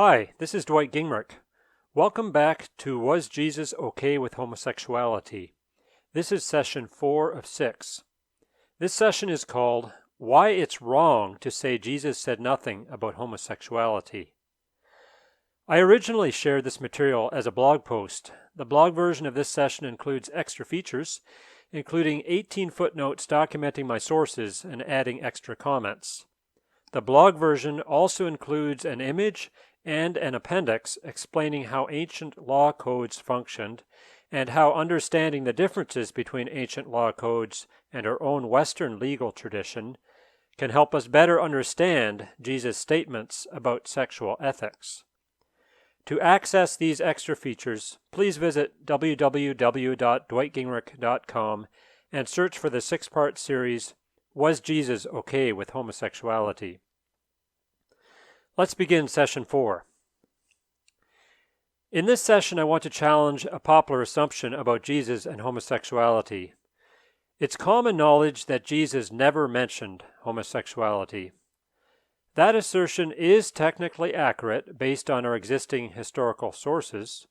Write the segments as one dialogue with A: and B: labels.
A: Hi, this is Dwight Gingrich. Welcome back to Was Jesus Okay With Homosexuality? This is session 4 of 6. This session is called Why It's Wrong to Say Jesus Said Nothing About Homosexuality. I originally shared this material as a blog post. The blog version of this session includes extra features, including 18 footnotes documenting my sources and adding extra comments. The blog version also includes an image and an appendix explaining how ancient law codes functioned and how understanding the differences between ancient law codes and our own Western legal tradition can help us better understand Jesus' statements about sexual ethics. To access these extra features, please visit www.dwightgingrich.com and search for the 6-part series, Was Jesus Okay With Homosexuality? Let's begin session 4. In this session, I want to challenge a popular assumption about Jesus and homosexuality. It's common knowledge that Jesus never mentioned homosexuality. That assertion is technically accurate based on our existing historical sources,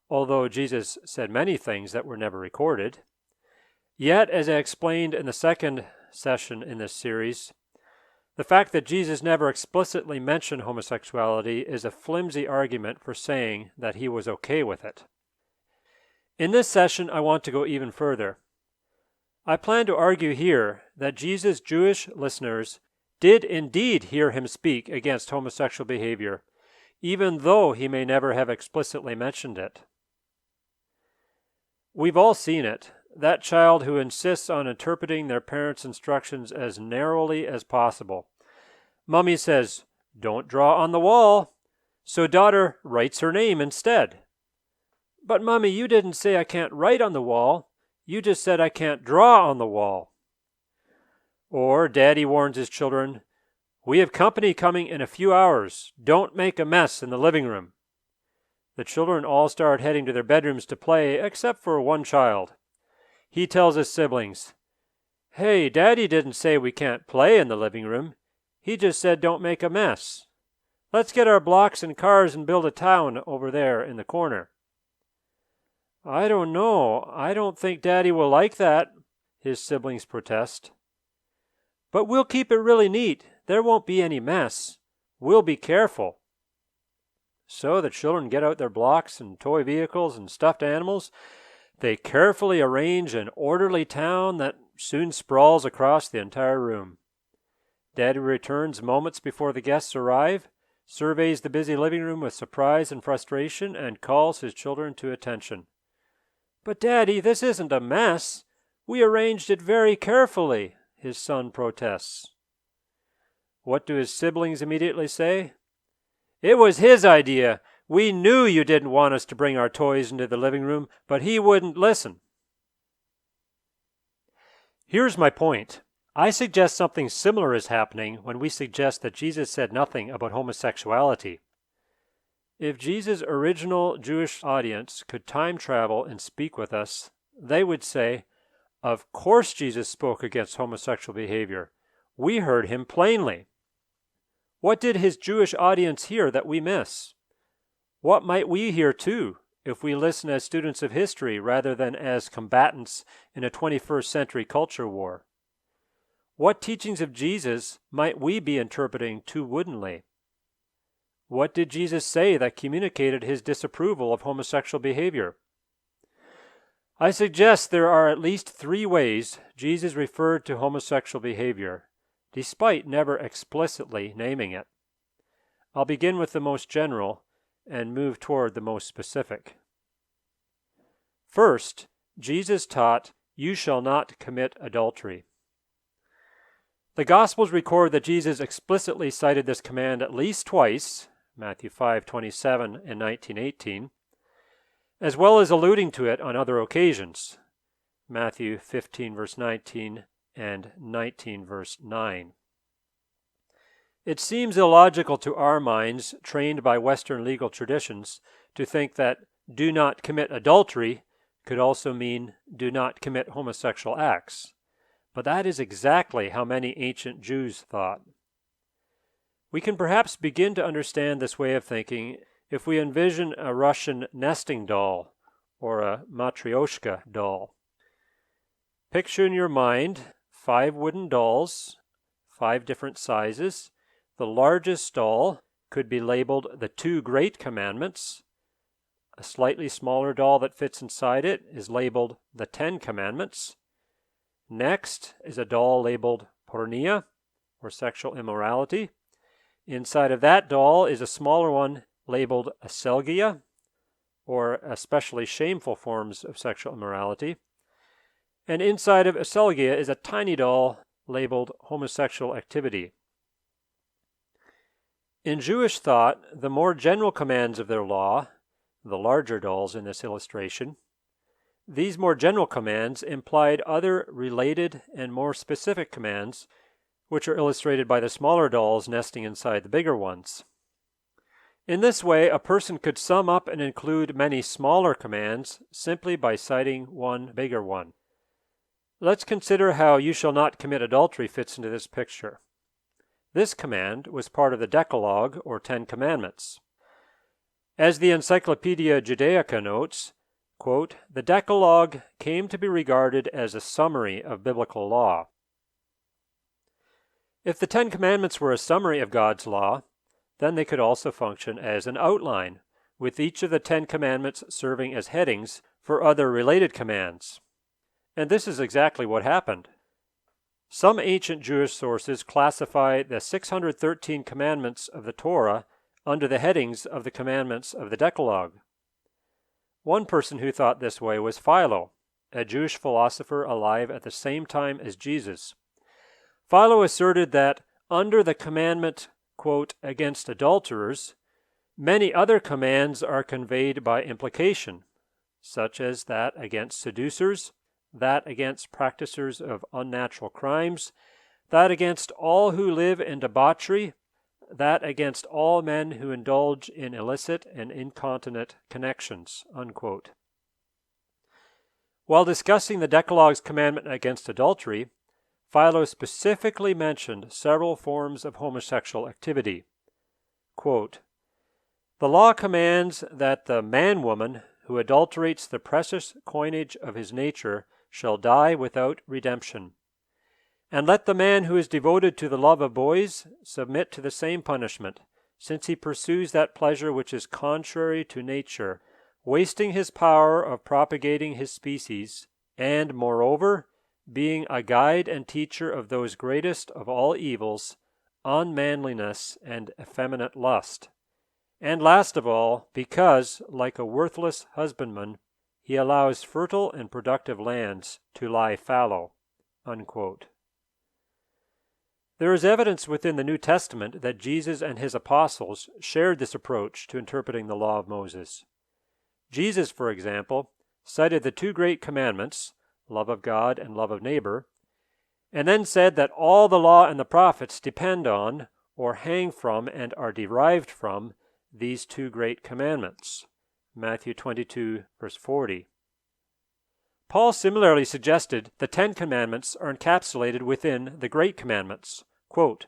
A: although Jesus said many things that were never recorded. Yet, as I explained in the second session in this series, the fact that Jesus never explicitly mentioned homosexuality is a flimsy argument for saying that he was okay with it. In this session, I want to go even further. I plan to argue here that Jesus' Jewish listeners did indeed hear him speak against homosexual behavior, even though he may never have explicitly mentioned it. We've all seen it. That child who insists on interpreting their parents' instructions as narrowly as possible. Mummy says, "Don't draw on the wall," so daughter writes her name instead. "But Mummy, you didn't say I can't write on the wall. You just said I can't draw on the wall." Or Daddy warns his children, "We have company coming in a few hours. Don't make a mess in the living room." The children all start heading to their bedrooms to play, except for one child. He tells his siblings, "Hey, Daddy didn't say we can't play in the living room. He just said don't make a mess. Let's get our blocks and cars and build a town over there in the corner." "I don't know. I don't think Daddy will like that," his siblings protest. "But we'll keep it really neat. There won't be any mess. We'll be careful." So the children get out their blocks and toy vehicles and stuffed animals. They carefully arrange an orderly town that soon sprawls across the entire room. Daddy returns moments before the guests arrive, surveys the busy living room with surprise and frustration, and calls his children to attention. "But Daddy, this isn't a mess. We arranged it very carefully," his son protests. What do his siblings immediately say? "It was his idea. We knew you didn't want us to bring our toys into the living room, but he wouldn't listen." Here's my point. I suggest something similar is happening when we suggest that Jesus said nothing about homosexuality. If Jesus' original Jewish audience could time travel and speak with us, they would say, "Of course Jesus spoke against homosexual behavior. We heard him plainly." What did his Jewish audience hear that we miss? What might we hear too if we listen as students of history rather than as combatants in a 21st century culture war? What teachings of Jesus might we be interpreting too woodenly? What did Jesus say that communicated his disapproval of homosexual behavior? I suggest there are at least 3 ways Jesus referred to homosexual behavior, despite never explicitly naming it. I'll begin with the most general and move toward the most specific. First, Jesus taught, "You shall not commit adultery." The Gospels record that Jesus explicitly cited this command at least twice, Matthew 5:27 and 19:18, as well as alluding to it on other occasions, Matthew 15 verse 19 and 19 verse 9. It seems illogical to our minds, trained by Western legal traditions, to think that "do not commit adultery" could also mean "do not commit homosexual acts." But that is exactly how many ancient Jews thought. We can perhaps begin to understand this way of thinking if we envision a Russian nesting doll or a matryoshka doll. Picture in your mind 5 wooden dolls, 5 different sizes. The largest doll could be labeled the 2 Great Commandments. A slightly smaller doll that fits inside it is labeled the 10 Commandments. Next is a doll labeled porneia, or sexual immorality. Inside of that doll is a smaller one labeled aselgia, or especially shameful forms of sexual immorality. And inside of aselgia is a tiny doll labeled homosexual activity. In Jewish thought, the more general commands of their law, the larger dolls in this illustration, these more general commands implied other related and more specific commands, which are illustrated by the smaller dolls nesting inside the bigger ones. In this way, a person could sum up and include many smaller commands simply by citing one bigger one. Let's consider how "you shall not commit adultery" fits into this picture. This command was part of the Decalogue, or 10 Commandments. As the Encyclopedia Judaica notes, quote, "The Decalogue came to be regarded as a summary of biblical law." If the 10 Commandments were a summary of God's law, then they could also function as an outline, with each of the 10 Commandments serving as headings for other related commands. And this is exactly what happened. Some ancient Jewish sources classify the 613 commandments of the Torah under the headings of the commandments of the Decalogue. One person who thought this way was Philo, a Jewish philosopher alive at the same time as Jesus. Philo asserted that under the commandment, quote, "against adulterers," many other commands are conveyed by implication, such as that against seducers, that against practicers of unnatural crimes, that against all who live in debauchery, that against all men who indulge in illicit and incontinent connections, unquote. While discussing the Decalogue's commandment against adultery, Philo specifically mentioned several forms of homosexual activity. Quote, "The law commands that the man-woman who adulterates the precious coinage of his nature shall die without redemption. And let the man who is devoted to the love of boys submit to the same punishment, since he pursues that pleasure which is contrary to nature, wasting his power of propagating his species, and, moreover, being a guide and teacher of those greatest of all evils, unmanliness and effeminate lust. And last of all, because, like a worthless husbandman, he allows fertile and productive lands to lie fallow." Unquote. There is evidence within the New Testament that Jesus and his apostles shared this approach to interpreting the law of Moses. Jesus, for example, cited the 2 great commandments, love of God and love of neighbor, and then said that all the law and the prophets depend on, or hang from and are derived from, these 2 great commandments. Matthew 22, verse 40. Paul similarly suggested the 10 Commandments are encapsulated within the Great Commandments. Quote,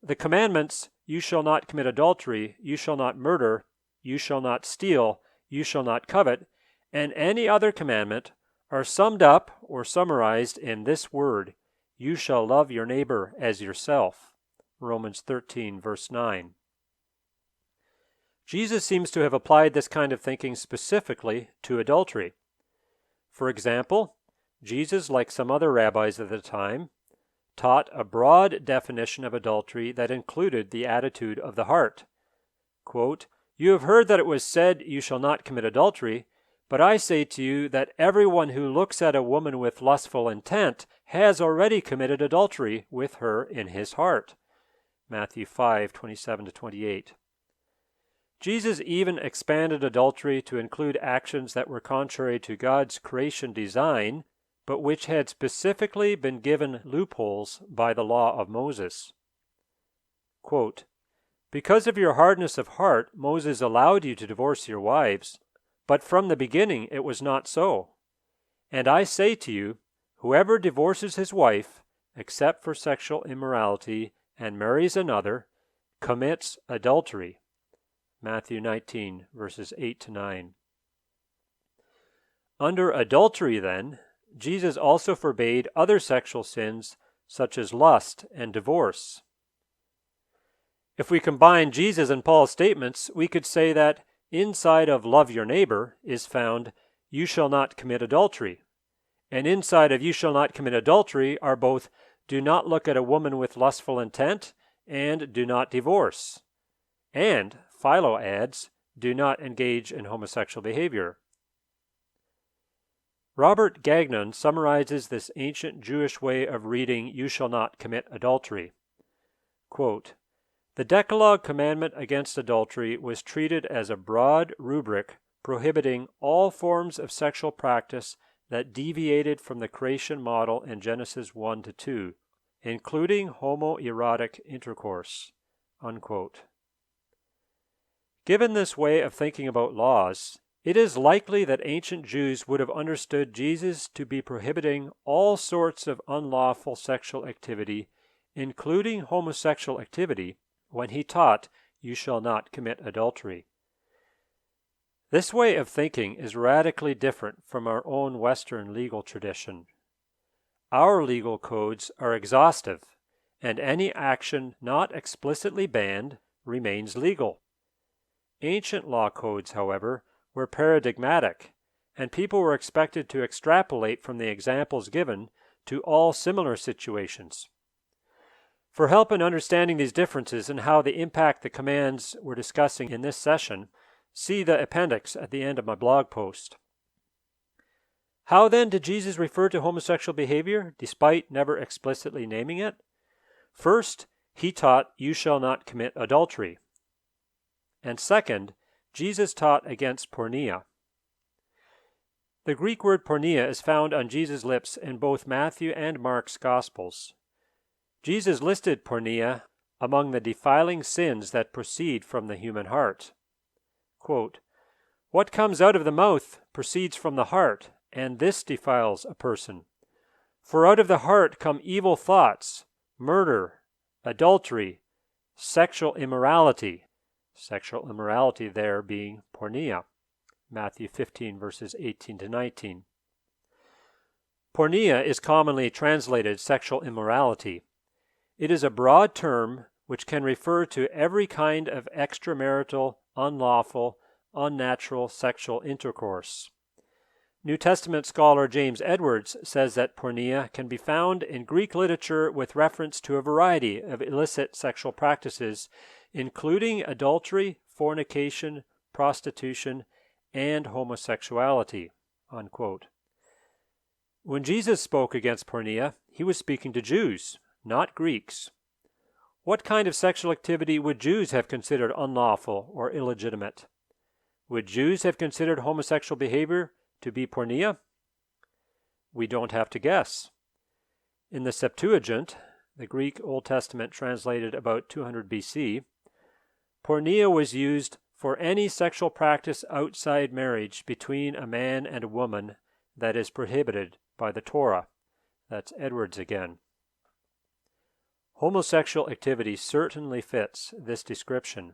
A: "The commandments, you shall not commit adultery, you shall not murder, you shall not steal, you shall not covet, and any other commandment are summed up or summarized in this word, you shall love your neighbor as yourself." Romans 13, verse 9. Jesus seems to have applied this kind of thinking specifically to adultery. For example, Jesus, like some other rabbis of the time, taught a broad definition of adultery that included the attitude of the heart. Quote, "You have heard that it was said, 'You shall not commit adultery,' but I say to you that everyone who looks at a woman with lustful intent has already committed adultery with her in his heart." Matthew 5, 27-28. Jesus even expanded adultery to include actions that were contrary to God's creation design, but which had specifically been given loopholes by the law of Moses. Quote, "Because of your hardness of heart, Moses allowed you to divorce your wives, but from the beginning it was not so. And I say to you, whoever divorces his wife, except for sexual immorality, and marries another, commits adultery. Matthew 19, verses 8 to 9. Under adultery, then, Jesus also forbade other sexual sins such as lust and divorce. If we combine Jesus and Paul's statements, we could say that inside of love your neighbor is found you shall not commit adultery. And inside of you shall not commit adultery are both do not look at a woman with lustful intent and do not divorce. And Philo adds, do not engage in homosexual behavior. Robert Gagnon summarizes this ancient Jewish way of reading you shall not commit adultery. Quote, the Decalogue commandment against adultery was treated as a broad rubric prohibiting all forms of sexual practice that deviated from the creation model in Genesis 1 to 2, including homoerotic intercourse. Unquote. Given this way of thinking about laws, it is likely that ancient Jews would have understood Jesus to be prohibiting all sorts of unlawful sexual activity, including homosexual activity, when he taught, you shall not commit adultery. This way of thinking is radically different from our own Western legal tradition. Our legal codes are exhaustive, and any action not explicitly banned remains legal. Ancient law codes, however, were paradigmatic, and people were expected to extrapolate from the examples given to all similar situations. For help in understanding these differences and how they impact the commands we're discussing in this session, see the appendix at the end of my blog post. How then did Jesus refer to homosexual behavior, despite never explicitly naming it? First, he taught, you shall not commit adultery. And second, Jesus taught against porneia. The Greek word porneia is found on Jesus' lips in both Matthew and Mark's Gospels. Jesus listed porneia among the defiling sins that proceed from the human heart. Quote, what comes out of the mouth proceeds from the heart, and this defiles a person. For out of the heart come evil thoughts, murder, adultery, sexual immorality there being porneia. Matthew 15, verses 18 to 19. Porneia is commonly translated sexual immorality. It is a broad term which can refer to every kind of extramarital, unlawful, unnatural sexual intercourse. New Testament scholar James Edwards says that porneia can be found in Greek literature with reference to a variety of illicit sexual practices, including adultery, fornication, prostitution, and homosexuality. Unquote. When Jesus spoke against porneia, he was speaking to Jews, not Greeks. What kind of sexual activity would Jews have considered unlawful or illegitimate? Would Jews have considered homosexual behavior to be porneia? We don't have to guess. In the Septuagint, the Greek Old Testament translated about 200 BC, porneia was used for any sexual practice outside marriage between a man and a woman that is prohibited by the Torah. That's Edwards again. Homosexual activity certainly fits this description.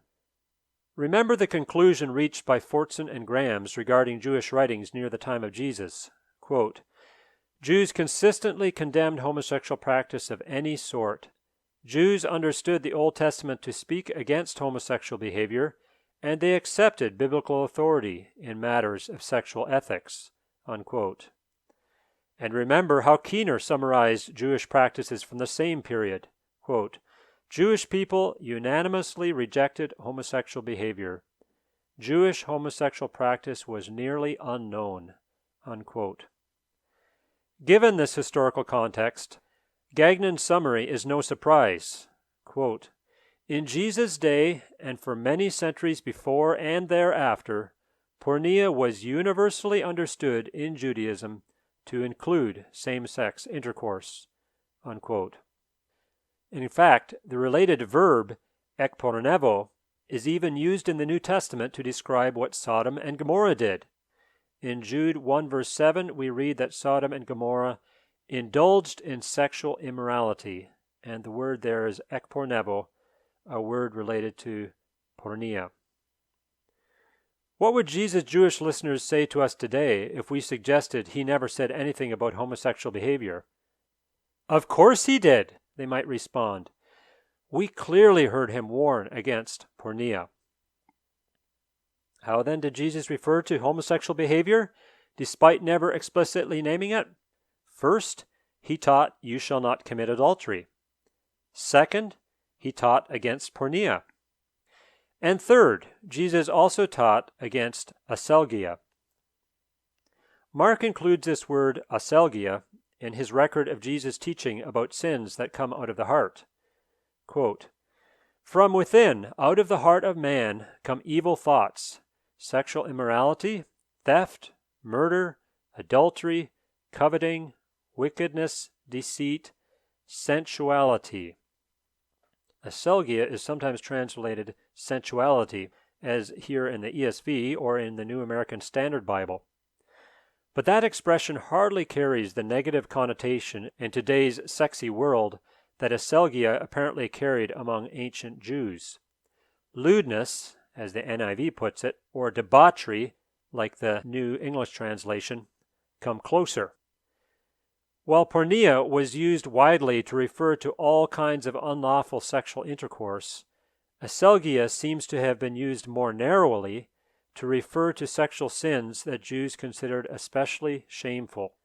A: Remember the conclusion reached by Fortson and Grams regarding Jewish writings near the time of Jesus. Quote, Jews consistently condemned homosexual practice of any sort. Jews understood the Old Testament to speak against homosexual behavior, and they accepted biblical authority in matters of sexual ethics. Unquote. And remember how Keener summarized Jewish practices from the same period. Quote, Jewish people unanimously rejected homosexual behavior. Jewish homosexual practice was nearly unknown. Unquote. Given this historical context, Gagnon's summary is no surprise. Quote, in Jesus' day and for many centuries before and thereafter, porneia was universally understood in Judaism to include same-sex intercourse. Unquote. In fact, the related verb, ekpornevo, is even used in the New Testament to describe what Sodom and Gomorrah did. In Jude 1 verse 7, we read that Sodom and Gomorrah indulged in sexual immorality, and the word there is ekpornevo, a word related to porneia. What would Jesus' Jewish listeners say to us today if we suggested he never said anything about homosexual behavior? Of course he did, they might respond. We clearly heard him warn against porneia. How then did Jesus refer to homosexual behavior, despite never explicitly naming it? First, he taught, "You shall not commit adultery." Second, he taught against porneia. And third, Jesus also taught against aselgia. Mark includes this word aselgia in his record of Jesus' teaching about sins that come out of the heart. Quote, "From within, out of the heart of man, come evil thoughts, sexual immorality, theft, murder, adultery, coveting, wickedness, deceit, sensuality." Aselgia is sometimes translated sensuality, as here in the ESV or in the New American Standard Bible. But that expression hardly carries the negative connotation in today's sexy world that aselgia apparently carried among ancient Jews. Lewdness, as the NIV puts it, or debauchery, like the New English translation, come closer. While porneia was used widely to refer to all kinds of unlawful sexual intercourse, aselgia seems to have been used more narrowly to refer to sexual sins that Jews considered especially shameful.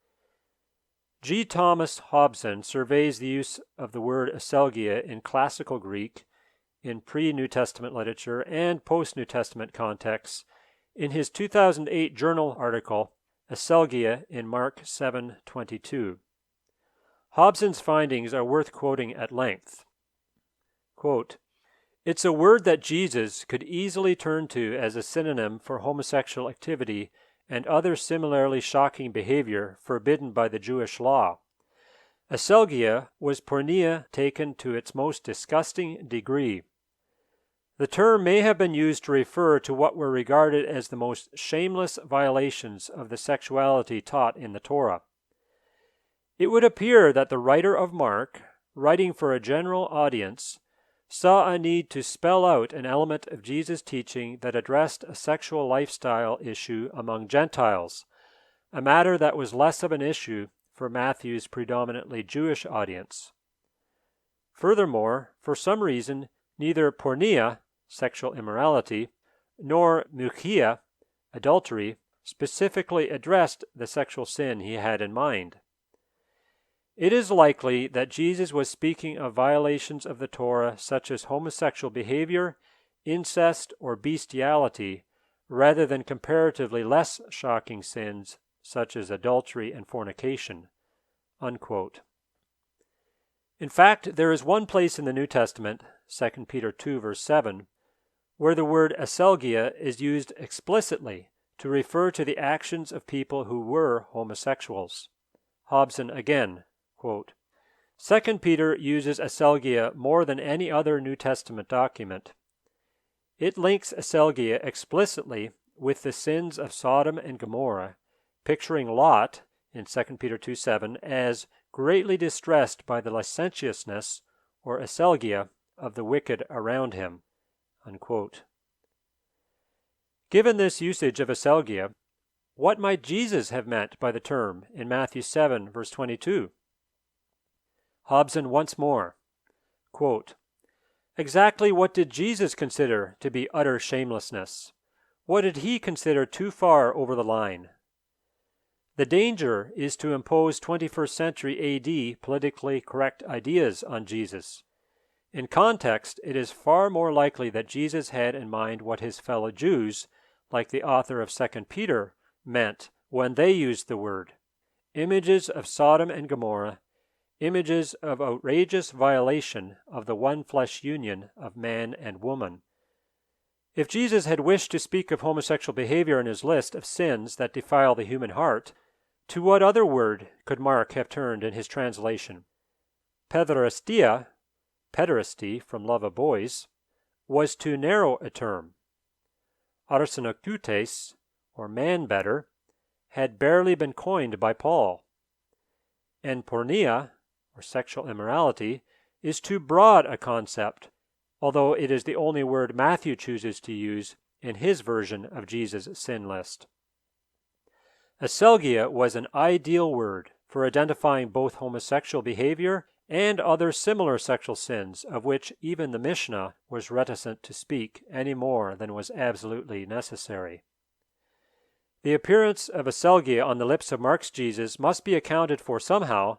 A: G. Thomas Hobson surveys the use of the word aselgia in classical Greek, in pre-New Testament literature, and post-New Testament contexts in his 2008 journal article, Aselgia in Mark 7:22. Hobson's findings are worth quoting at length. Quote, "It's a word that Jesus could easily turn to as a synonym for homosexual activity and other similarly shocking behavior forbidden by the Jewish law. Aselgia was porneia taken to its most disgusting degree. The term may have been used to refer to what were regarded as the most shameless violations of the sexuality taught in the Torah. It would appear that the writer of Mark, writing for a general audience, saw a need to spell out an element of Jesus' teaching that addressed a sexual lifestyle issue among Gentiles, a matter that was less of an issue for Matthew's predominantly Jewish audience. Furthermore, for some reason, neither porneia, sexual immorality, nor mukia, adultery, specifically addressed the sexual sin he had in mind. It is likely that Jesus was speaking of violations of the Torah such as homosexual behavior, incest, or bestiality, rather than comparatively less shocking sins such as adultery and fornication." Unquote. In fact, there is one place in the New Testament, 2 Peter 2 verse 7, where the word aselgia is used explicitly to refer to the actions of people who were homosexuals. Hobson again, quote, "2 Peter uses aselgia more than any other New Testament document. It links aselgia explicitly with the sins of Sodom and Gomorrah, picturing Lot in 2 Peter 2:7 as greatly distressed by the licentiousness or aselgia of the wicked around him." Unquote. Given this usage of aselgia, what might Jesus have meant by the term in Matthew 7 verse 22? Hobson once more, quote, "Exactly what did Jesus consider to be utter shamelessness? What did he consider too far over the line? The danger is to impose 21st century AD politically correct ideas on Jesus. In context, it is far more likely that Jesus had in mind what his fellow Jews, like the author of 2 Peter, meant when they used the word. Images of Sodom and Gomorrah, images of outrageous violation of the one flesh union of man and woman. If Jesus had wished to speak of homosexual behavior in his list of sins that defile the human heart, to what other word could Mark have turned in his translation? Pederastia, pederasty from love of boys, was too narrow a term. Arsenokoutes, or man-better, had barely been coined by Paul. And porneia, or sexual immorality, is too broad a concept although it is the only word Matthew chooses to use in his version of Jesus' sin list. Aselgia was an ideal word for identifying both homosexual behavior and other similar sexual sins of which even the Mishnah was reticent to speak any more than was absolutely necessary. The appearance of aselgia on the lips of Mark's Jesus must be accounted for somehow,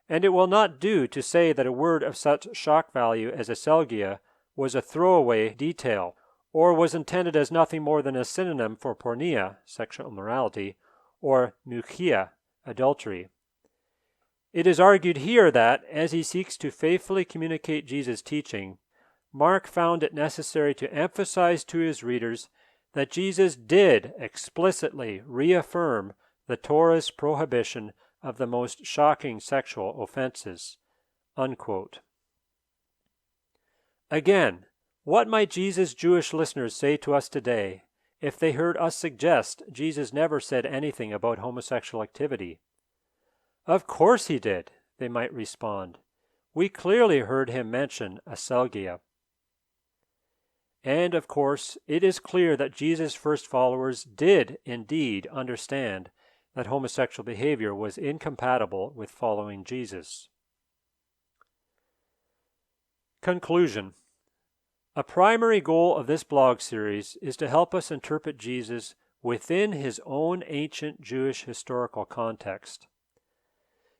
A: and it will not do to say that a word of such shock value as aselgia was a throwaway detail, or was intended as nothing more than a synonym for porneia, sexual immorality, or mukia, adultery. It is argued here that, as he seeks to faithfully communicate Jesus' teaching, Mark found it necessary to emphasize to his readers that Jesus did explicitly reaffirm the Torah's prohibition of the most shocking sexual offenses. Unquote. Again, what might Jesus' Jewish listeners say to us today if they heard us suggest Jesus never said anything about homosexual activity? Of course he did, they might respond. We clearly heard him mention aselgia. And of course, it is clear that Jesus' first followers did indeed understand that homosexual behavior was incompatible with following Jesus. Conclusion. A primary goal of this blog series is to help us interpret Jesus within his own ancient Jewish historical context.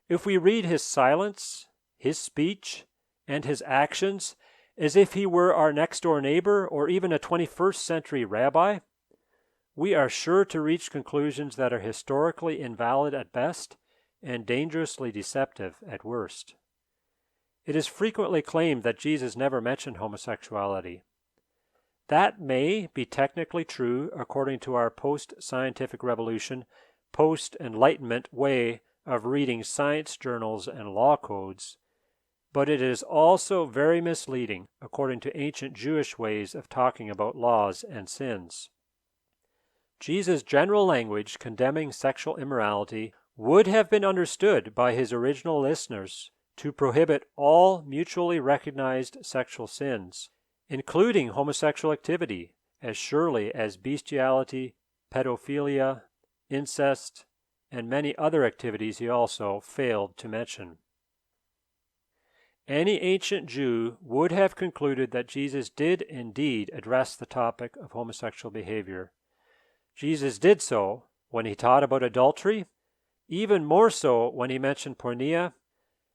A: If we read his silence, his speech, and his actions as if he were our next-door neighbor or even a 21st century rabbi, we are sure to reach conclusions that are historically invalid at best and dangerously deceptive at worst. It is frequently claimed that Jesus never mentioned homosexuality. That may be technically true according to our post-scientific revolution, post-enlightenment way of reading science journals and law codes, but it is also very misleading according to ancient Jewish ways of talking about laws and sins. Jesus' general language condemning sexual immorality would have been understood by his original listeners to prohibit all mutually recognized sexual sins, including homosexual activity, as surely as bestiality, pedophilia, incest, and many other activities he also failed to mention. Any ancient Jew would have concluded that Jesus did indeed address the topic of homosexual behavior. Jesus did so when he taught about adultery, even more so when he mentioned porneia,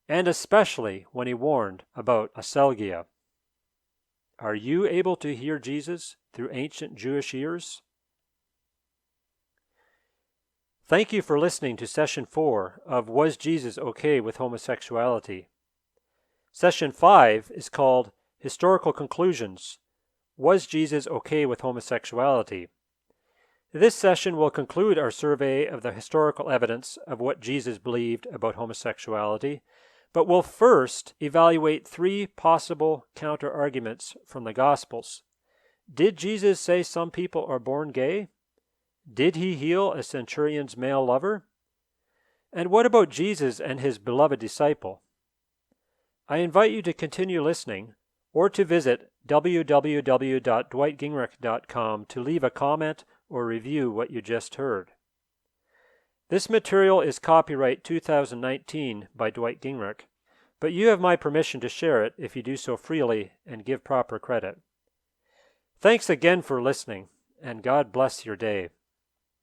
A: and especially when he warned about aselgia. Are you able to hear Jesus through ancient Jewish ears? Thank you for listening to Session 4 of Was Jesus Okay with Homosexuality? Session 5 is called Historical Conclusions. Was Jesus okay with homosexuality? This session will conclude our survey of the historical evidence of what Jesus believed about homosexuality, but we'll first evaluate 3 possible counter-arguments from the Gospels. Did Jesus say some people are born gay? Did he heal a centurion's male lover? And what about Jesus and his beloved disciple? I invite you to continue listening or to visit www.dwightgingrich.com to leave a comment or review what you just heard. This material is copyright 2019 by Dwight Gingrich, but you have my permission to share it if you do so freely and give proper credit. Thanks again for listening, and God bless your day.